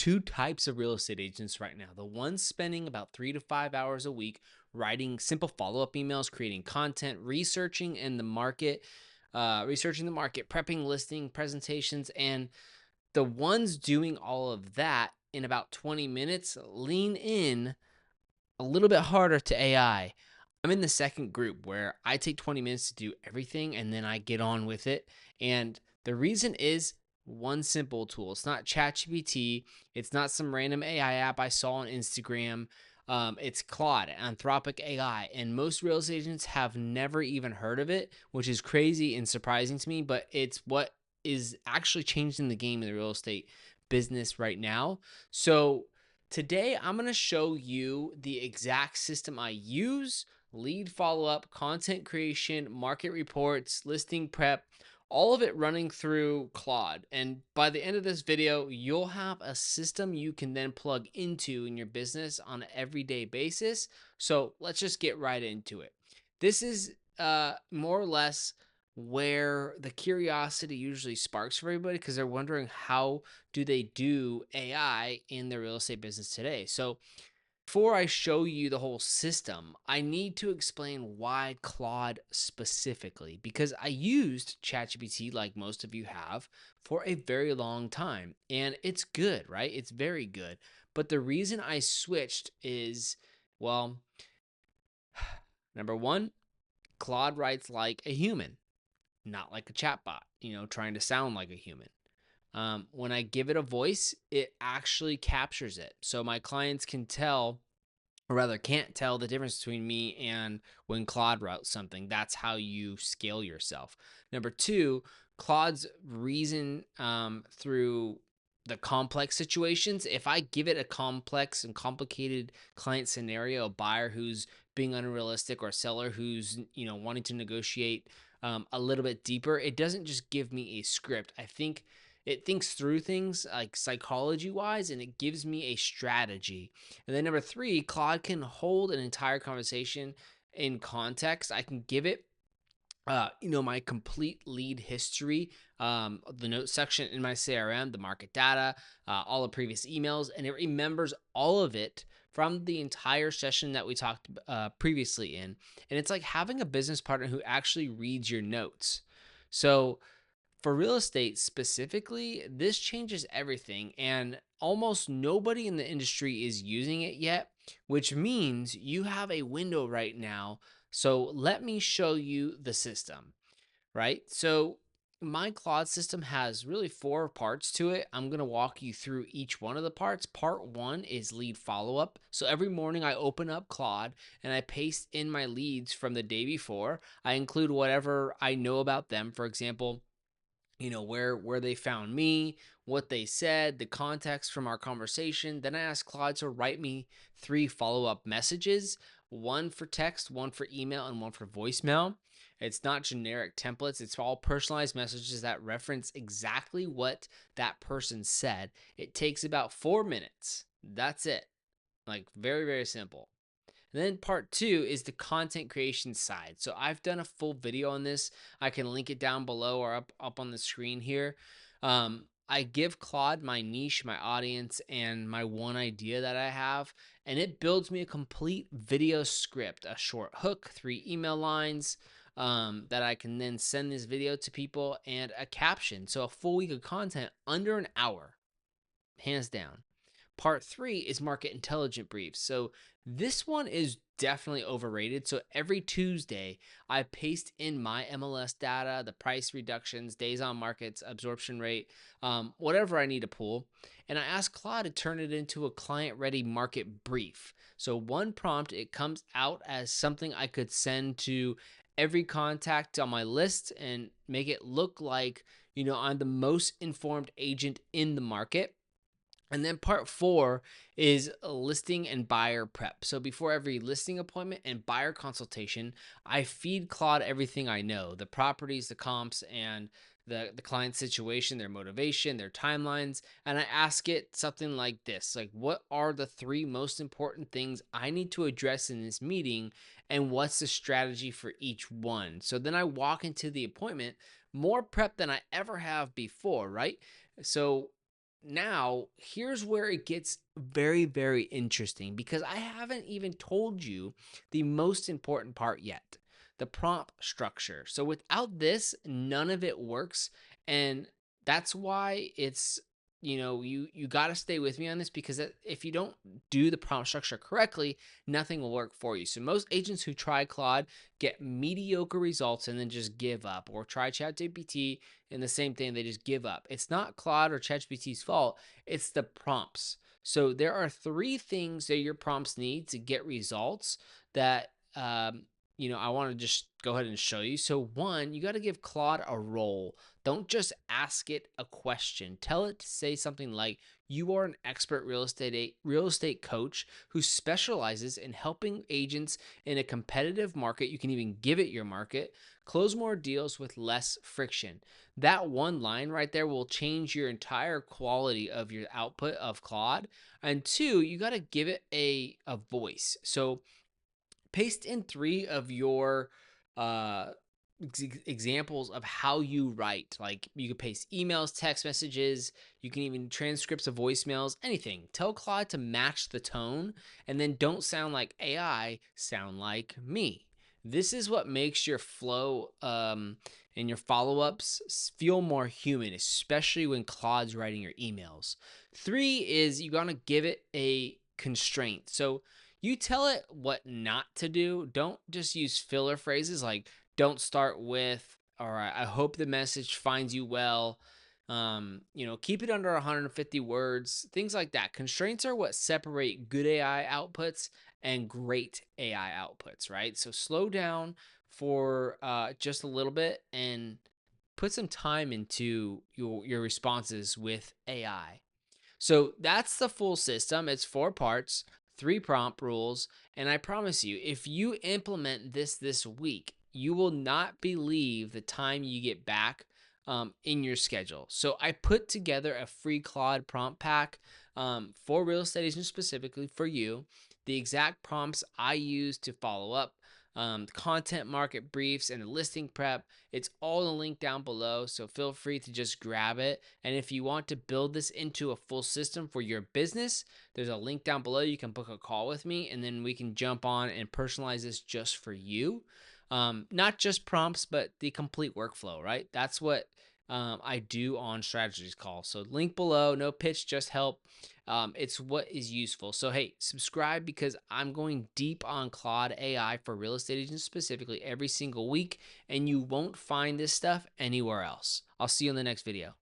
two types of real estate agents right now. The ones spending about 3 to 5 hours a week writing simple follow-up emails, creating content, researching the market, prepping listing presentations, and the ones doing all of that in about 20 minutes lean in a little bit harder to AI. I'm in the second group where I take 20 minutes to do everything and then I get on with it. And the reason is one simple tool. It's not ChatGPT. It's not some random AI app I saw on Instagram. It's Claude, Anthropic AI. And most real estate agents have never even heard of it, which is crazy and surprising to me. But it's what is actually changing the game in the real estate business right now. So today, I'm going to show you the exact system I use: lead follow up, content creation, market reports, listing prep, all of it running through Claude. And by the end of this video, you'll have a system you can then plug into in your business on an everyday basis. So let's just get right into it. This is more or less where the curiosity usually sparks for everybody, because they're wondering how do they do AI in their real estate business today. So before I show you the whole system, I need to explain why Claude specifically, because I used ChatGPT, like most of you have, for a very long time, and it's good, right? It's very good. But the reason I switched is, well, number one, Claude writes like a human, not like a chatbot, trying to sound like a human. When I give it a voice, it actually captures it. So my clients can tell, or rather can't tell, the difference between me and when Claude wrote something. That's how you scale yourself. Number two, Claude's reason through the complex situations. If I give it a complex and complicated client scenario, a buyer who's being unrealistic or a seller who's wanting to negotiate a little bit deeper, it doesn't just give me a script. I think it thinks through things like psychology wise, and it gives me a strategy. And then number three, Claude can hold an entire conversation in context. I can give it my complete lead history, the notes section in my CRM, the market data, all the previous emails, and it remembers all of it from the entire session that we talked previously in. And it's like having a business partner who actually reads your notes. So for real estate specifically, this changes everything, and almost nobody in the industry is using it yet, which means you have a window right now. So let me show you the system, right? So my Claude system has really four parts to it. I'm going to walk you through each one of the parts. Part one is lead follow up. So every morning I open up Claude and I paste in my leads from the day before. I include whatever I know about them. For example, where they found me, what they said, the context from our conversation. Then I asked Claude to write me 3 follow-up messages, one for text, one for email, and one for voicemail. It's not generic templates. It's all personalized messages that reference exactly what that person said. It takes about 4 minutes. That's it. Like, very, very simple. And then part two is the content creation side. So I've done a full video on this. I can link it down below or up on the screen here. I give Claude my niche, my audience, and my one idea that I have, and it builds me a complete video script, a short hook, 3 email lines that I can then send this video to people, and a caption. So a full week of content under an hour, hands down. Part three is market intelligent briefs. So this one is definitely overrated. So every Tuesday, I paste in my MLS data, the price reductions, days on markets, absorption rate, whatever I need to pull. And I ask Claude to turn it into a client ready market brief. So one prompt, it comes out as something I could send to every contact on my list and make it look like, I'm the most informed agent in the market. And then part four is listing and buyer prep. So before every listing appointment and buyer consultation, I feed Claude everything I know: the properties, the comps, and the client situation, their motivation, their timelines. And I ask it something like this: like, what are the 3 most important things I need to address in this meeting? And what's the strategy for each one? So then I walk into the appointment more prep than I ever have before, right? So now here's where it gets very, very interesting because I haven't even told you the most important part yet, the prompt structure. So without this, none of it works. And that's why it's, you got to stay with me on this because if you don't do the prompt structure correctly, nothing will work for you. So most agents who try Claude get mediocre results and then just give up, or try ChatGPT and the same thing, they just give up. It's not Claude or ChatGPT's fault, it's the prompts. So there are three things that your prompts need to get results that I want to just go ahead and show you. So one, you got to give Claude a role. Don't just ask it a question. Tell it to say something like, "You are an expert real estate coach who specializes in helping agents in a competitive market." You can even give it your market. "Close more deals with less friction." That one line right there will change your entire quality of your output of Claude. And two, you got to give it a voice. So paste in three of your uh examples of how you write. Like, you could paste emails, text messages, you can even transcripts of voicemails, anything. Tell Claude to match the tone, and then don't sound like AI, sound like me. This is what makes your flow and your follow-ups feel more human, especially when Claude's writing your emails. Three is you gotta give it a constraint. So you tell it what not to do. Don't just use filler phrases like "don't start with," or "I hope the message finds you well." Keep it under 150 words, things like that. Constraints are what separate good AI outputs and great AI outputs, right? So slow down for just a little bit and put some time into your responses with AI. So that's the full system. It's 4 parts, 3 prompt rules. And I promise you, if you implement this week, you will not believe the time you get back in your schedule. So I put together a free Claude prompt pack for real estate agents, specifically for you. The exact prompts I use to follow up, content market briefs, and the listing prep. It's all in the link down below, so feel free to just grab it. And if you want to build this into a full system for your business, there's a link down below. You can book a call with me, and then we can jump on and personalize this just for you. Not just prompts, but the complete workflow, right? That's what I do on strategies call. So link below, no pitch, just help. It's what is useful. So hey, subscribe because I'm going deep on Claude AI for real estate agents specifically every single week, and you won't find this stuff anywhere else. I'll see you in the next video.